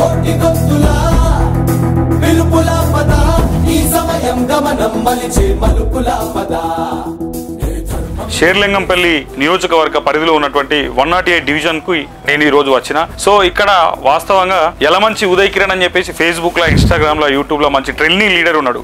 కోటి గొంతులా పిలుపులా పద ఈ సమయం గమనం మలిచే మలుపులా పద. షేర్లింగంపల్లి నియోజకవర్గ పరిధిలో ఉన్నటువంటి 108 డివిజన్ కు నేను ఈ రోజు వచ్చిన. సో ఇక్కడ వాస్తవంగా యలమంచి ఉదయ్ కిరణ్ అని చెప్పేసి ఫేస్బుక్ లో, ఇన్స్టాగ్రామ్ లో, యూట్యూబ్ లో మంచి ట్రెండింగ్ లీడర్ ఉన్నాడు.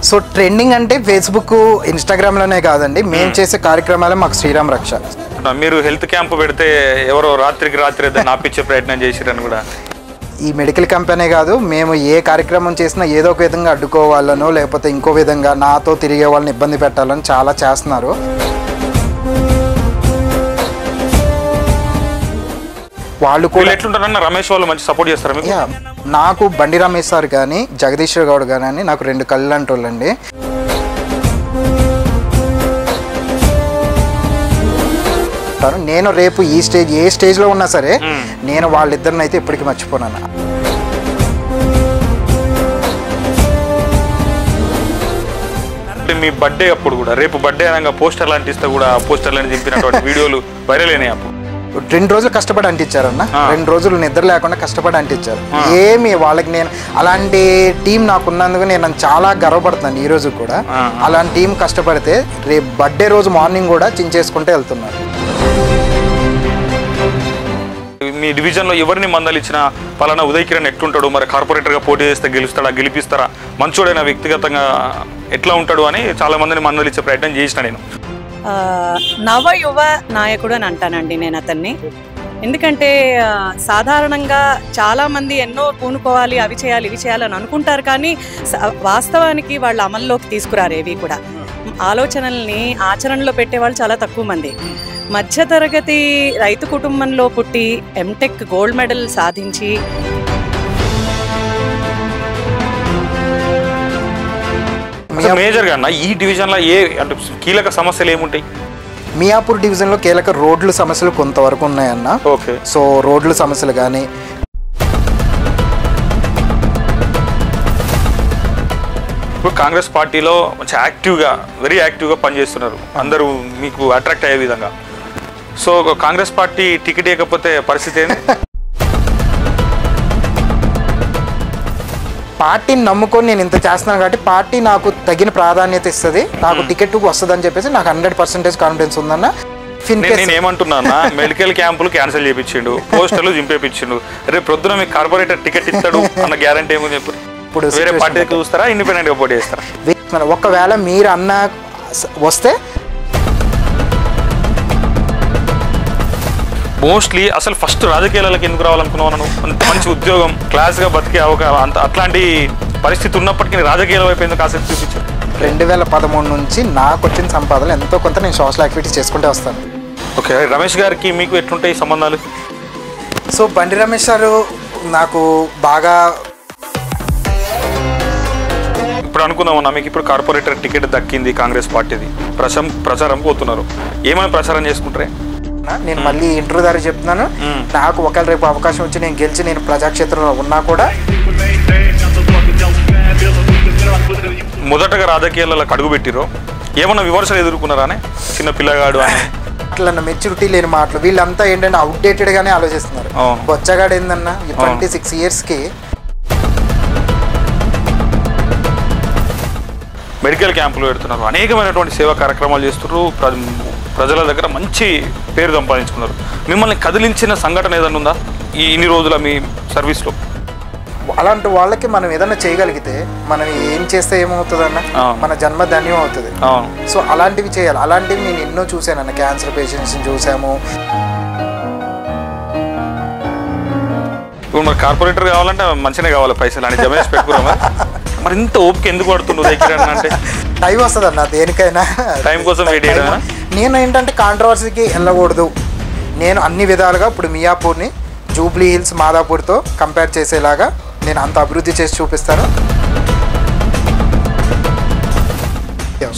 సో ట్రెండింగ్ అంటే ఫేస్బుక్, ఇన్స్టాగ్రామ్లోనే కాదండి, మేము చేసే కార్యక్రమాలే మాకు శ్రీరామ్ రక్ష. మీరు హెల్త్ క్యాంప్ పెడితే ఎవరో రాత్రికి రాత్రి ఆపించే ప్రయత్నం చేసిరని కూడా. ఈ మెడికల్ క్యాంపెనే కాదు, మేము ఏ కార్యక్రమం చేసినా ఏదో ఒక విధంగా అడ్డుకోవాలనో లేకపోతే ఇంకో విధంగా నాతో తిరిగే వాళ్ళని ఇబ్బంది పెట్టాలని చాలా చేస్తున్నారు. వాళ్ళు కూడా ఎట్లుంటారన్న రమేష్ వాళ్ళు మంచి సపోర్ట్ చేస్తారు మీకు? నాకు బండి రమేష్ సార్ కానీ జగదీశ్వర్ గౌడ్ కానీ నాకు 2 కళ్ళు లాంటి వాళ్ళండి. నేను రేపు ఈ స్టేజ్ ఏ స్టేజ్లో ఉన్నా సరే నేను వాళ్ళిద్దరిని అయితే ఇప్పటికీ మర్చిపోనాను. మీ బర్త్డే అప్పుడు కూడా, రేపు బర్త్డే అనగా పోస్టర్లు అంటిస్తే కూడా పోస్టర్లను దింపినటువంటి వీడియోలు వైరల్ అయినాయి. అప్పుడు 2 రోజులు కష్టపడి అంటించారన్న, 2 రోజులు నిద్ర లేకుండా కష్టపడి అంటించారు. ఏమి వాళ్ళకి నేను అలాంటి టీం నాకున్నందుకు నేను చాలా గర్వపడుతున్నాను ఈ రోజు కూడా. అలాంటి టీం కష్టపడితే రేపు బర్త్డే రోజు మార్నింగ్ కూడా చించేసుకుంటే వెళ్తున్నారు. మీ డివిజన్లో ఎవరిని మందలిచ్చినా పలానా ఉదయ్ కిరణ్ ఎట్లుంటాడు, మరి కార్పొరేటర్గా పోటీ చేస్తే గెలుస్తాడా, గెలిపిస్తారా, మంచోడైనా వ్యక్తిగతంగా ఎట్లా ఉంటాడు అని చాలా మందిని మందలిచ్చే ప్రయత్నం చేసిన నేను. నవ యువ నాయకుడు అని అంటానండి నేను అతన్ని. ఎందుకంటే సాధారణంగా చాలామంది ఎన్నో పూనుకోవాలి, అవి చేయాలి, ఇవి చేయాలని అనుకుంటారు, కానీ వాస్తవానికి వాళ్ళు అమల్లోకి తీసుకురారు. ఏవి కూడా ఆలోచనల్ని ఆచరణలో పెట్టేవాళ్ళు చాలా తక్కువ మంది. మధ్యతరగతి రైతు కుటుంబంలో పుట్టి ఎంటెక్ గోల్డ్ మెడల్ సాధించి మేజర్గా అన్న ఈ డివిజన్లో ఏ అంటే కీలక సమస్యలు ఏముంటాయి? మియాపూర్ డివిజన్లో కీలక రోడ్ల సమస్యలు కొంతవరకు ఉన్నాయన్న. ఓకే. సో రోడ్ల సమస్యలు కానీ ఇప్పుడు కాంగ్రెస్ పార్టీలో మంచి యాక్టివ్గా, వెరీ యాక్టివ్గా పనిచేస్తున్నారు, అందరూ మీకు అట్రాక్ట్ అయ్యే విధంగా. సో కాంగ్రెస్ పార్టీ టికెట్ ఇవ్వకపోతే పరిస్థితి ఏంటి? పార్టీని నమ్ముకొని నేను ఇంత చేస్తున్నాను కాబట్టి పార్టీ నాకు తగిన ప్రాధాన్యత ఇస్తుంది, నాకు టికెట్ వస్తుంది అని చెప్పేసి నాకు 100% కాన్ఫిడెన్స్ ఉందన్న. నేను ఏమంటున్నా, మెడికల్ క్యాంపులు క్యాన్సిల్ చేయించిండు, పోస్టర్లు చింపేపించిండు, రేపు ప్రొద్దున మీకు కార్పొరేటర్ టికెట్ ఇస్తాడు అన్న గ్యారంటీ ఏమో చెప్పు. ఇప్పుడు వేరే పార్టీకి చూస్తారా, ఇండిపెండెంట్గా పోటీ చేస్తారా? ఒకవేళ మీరు అన్న వస్తే మోస్ట్లీ అసలు ఫస్ట్ రాజకీయాలకు ఎందుకు రావాలనుకున్నావు? నన్ను మంచి ఉద్యోగం, క్లాస్గా బతికే అట్లాంటి పరిస్థితి ఉన్నప్పటికీ రాజకీయాల వైపు ఎందుకు ఆసక్తి చూపించారు? 2013 నుంచి నాకు వచ్చిన సంపాదన ఎంతో కొంత నేను సోషల్ యాక్టివిటీస్ చేసుకుంటూ వస్తాను. ఓకే. రమేష్ గారికి మీకు ఎట్లుంటాయి సంబంధాలు? సో బండి రమేష్ గారు నాకు బాగా ఇప్పుడు అనుకుందామన్నా, మీకు ఇప్పుడు కార్పొరేటర్ టికెట్ దక్కింది కాంగ్రెస్ పార్టీది, ప్రచారం పోతున్నారు, ఏమైనా ప్రచారం చేసుకుంటారే? నేను మళ్ళీ ఇంటర్వ్యూ ద్వారా చెప్తున్నాను, నాకు ఒకవేళ రేపు అవకాశం వచ్చి నేను గెలిచి నేను ప్రజాక్షేత్రంలో ఉన్నా కూడా మొదటగా రాజకీయాలలో అడుగు పెట్టిరో ఏమన్నా విమర్శలు ఎదుర్కొన్నారానే? చిన్న పిల్లగాడు అని అట్లా మెచ్యూరిటీ లేని మాటలు, వీళ్ళంతా ఏంటంటే అవుట్డేటెడ్ గానే ఆలోచిస్తున్నారు. బొచ్చగాడు ఏందన్నా 26 yearsకి మెడికల్ క్యాంపులు పెడుతున్నారు, అనేకమైనటువంటి సేవా కార్యక్రమాలు చేస్తున్నారు, ప్రజల దగ్గర మంచి పేరు సంపాదించుకున్నారు. మిమ్మల్ని కదిలించిన సంఘటన ఏదైనా ఉందా ఇన్ని రోజుల మీ సర్వీస్లో? అలాంటి వాళ్ళకి మనం ఏదైనా చేయగలిగితే మనం ఏం చేస్తే ఏమవుతుందన్న, మన జన్మ ధన్యం అవుతుంది. సో అలాంటివి చేయాలి. అలాంటివి నేను ఎన్నో చూశానన్న, క్యాన్సర్ పేషెంట్స్ని చూసాము. ఇప్పుడు మరి కార్పొరేటర్ కావాలంటే మంచిగా కావాలి, పైసలు అని జమేసి పెట్టుకున్నామా? మరి ఇంత ఓపిక ఎందుకు పడుతుంది అంటే? టైం వస్తుంది అన్న, దేనికైనా టైం కోసం వెయిట్ చేయడం. నేను ఏంటంటే కాంట్రవర్సీకి వెళ్ళకూడదు. నేను అన్ని విధాలుగా ఇప్పుడు మియాపూర్ని జూబ్లీ హిల్స్, మాదాపూర్తో కంపేర్ చేసేలాగా నేను అంత అభివృద్ధి చేసి చూపిస్తాను.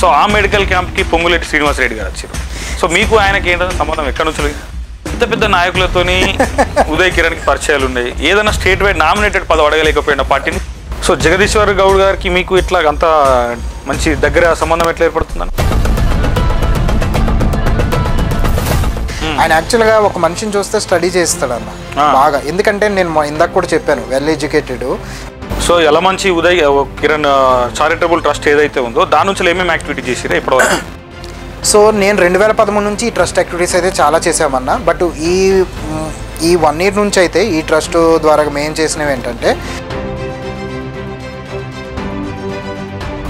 సో ఆ మెడికల్ క్యాంప్కి పొంగులేటి శ్రీనివాసరెడ్డి గారు వచ్చారు. సో మీకు ఆయనకి ఏంటంటే సంబంధం ఎక్కడి నుంచి? పెద్ద పెద్ద నాయకులతోని ఉదయ్ కిరణ్కి పరిచయాలు ఉన్నాయి. ఏదైనా స్టేట్ వైడ్ నామినేటెడ్ పదవి అడగలేకపోయిన పార్టీని. సో జగదీశ్వర్ గౌడ్ గారికి మీకు ఇట్లా అంత మంచి దగ్గర సంబంధం ఎట్లా ఏర్పడుతుందని? ఆయన యాక్చువల్గా ఒక మనిషిని చూస్తే స్టడీ చేస్తాడన్న బాగా. ఎందుకంటే నేను ఇందాక కూడా చెప్పాను, well educated. So Yalamanchi Uday Kiran charitable trust ఏదైతే ఉందో దాని నుంచి ఏమేమి యాక్టివిటీ చేసిరా ఇప్పటివరకు? సో నేను 2013 నుంచి ఈ ట్రస్ట్ యాక్టివిటీస్ అయితే చాలా చేసామన్నా. బట్ ఈ 1 year నుంచి అయితే ఈ ట్రస్ట్ ద్వారా మేము చేసినవి ఏంటంటే,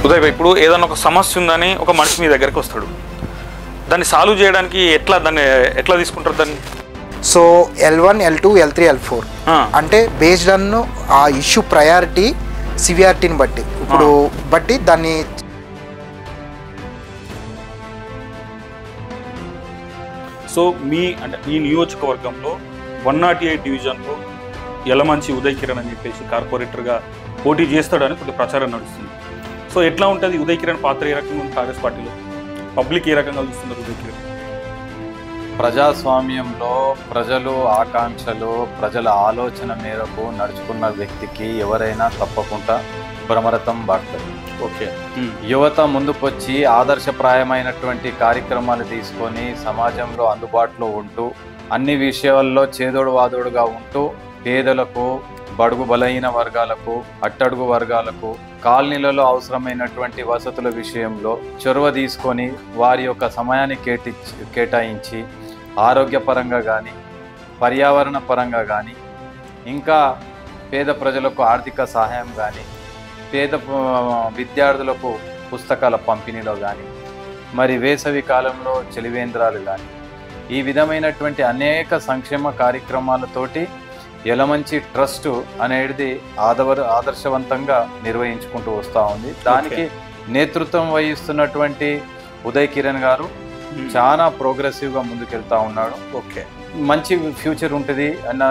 ఉదయ్ ఇప్పుడు ఏదైనా ఒక సమస్య ఉందని ఒక మనిషి మీ దగ్గరికి వస్తాడు, దాన్ని సాల్వ్ చేయడానికి దాన్ని ఎట్లా తీసుకుంటారు దాన్ని? So L1, L2, L3, L4 అంటే బేస్డ్ ఆన్ ఆ ఇష్యూ ప్రయారిటీ సివియారిటీని బట్టి బట్టి దాన్ని. సో ఈ నియోజకవర్గంలో 108 డివిజన్లో యలమంచి ఉదయ్ కిరణ్ అని చెప్పేసి కార్పొరేటర్గా పోటీ చేస్తాడని కొద్ది ప్రచారం నడుస్తుంది. సో ఎట్లా ఉంటుంది ఉదయ్ కిరణ్ పాత్ర ఏ రకంగా ఉంది కాంగ్రెస్ పార్టీలో? పబ్లిక్ ఏ రకంగా చూస్తున్నారు ఉదయ్ కిరణ్? ప్రజాస్వామ్యంలో ప్రజలు ఆకాంక్షలు, ప్రజల ఆలోచన మేరకు నడుచుకున్న వ్యక్తికి ఎవరైనా తప్పకుండా భ్రమరథం పడుతుంది. ఓకే. యువత ముందుకొచ్చి ఆదర్శప్రాయమైనటువంటి కార్యక్రమాలు తీసుకొని సమాజంలో అందుబాటులో ఉంటూ అన్ని విషయాల్లో చేదోడు వాదోడుగా ఉంటూ పేదలకు, బడుగు బలహీన వర్గాలకు, అట్టడుగు వర్గాలకు కాలనీలలో అవసరమైనటువంటి వసతుల విషయంలో చొరవ తీసుకొని వారి యొక్క సమయాన్ని కేటాయించి ఆరోగ్యపరంగా కానీ, పర్యావరణ పరంగా కానీ, ఇంకా పేద ప్రజలకు ఆర్థిక సహాయం కానీ, పేద విద్యార్థులకు పుస్తకాల పంపిణీలో కానీ, మరి వేసవి కాలంలో చలివేంద్రాలు కానీ, ఈ విధమైనటువంటి అనేక సంక్షేమ కార్యక్రమాలతోటి యలమంచి ట్రస్ట్ అనేది ఆదర్శవంతంగా నిర్వహించుకుంటూ వస్తూ ఉంది. దానికి నేతృత్వం వహిస్తున్నటువంటి ఉదయ్ కిరణ్ గారు చాలా ప్రోగ్రెసివ్గా ముందుకెళ్తా ఉన్నాడు. ఓకే. మంచి ఫ్యూచర్ ఉంటుంది అన్న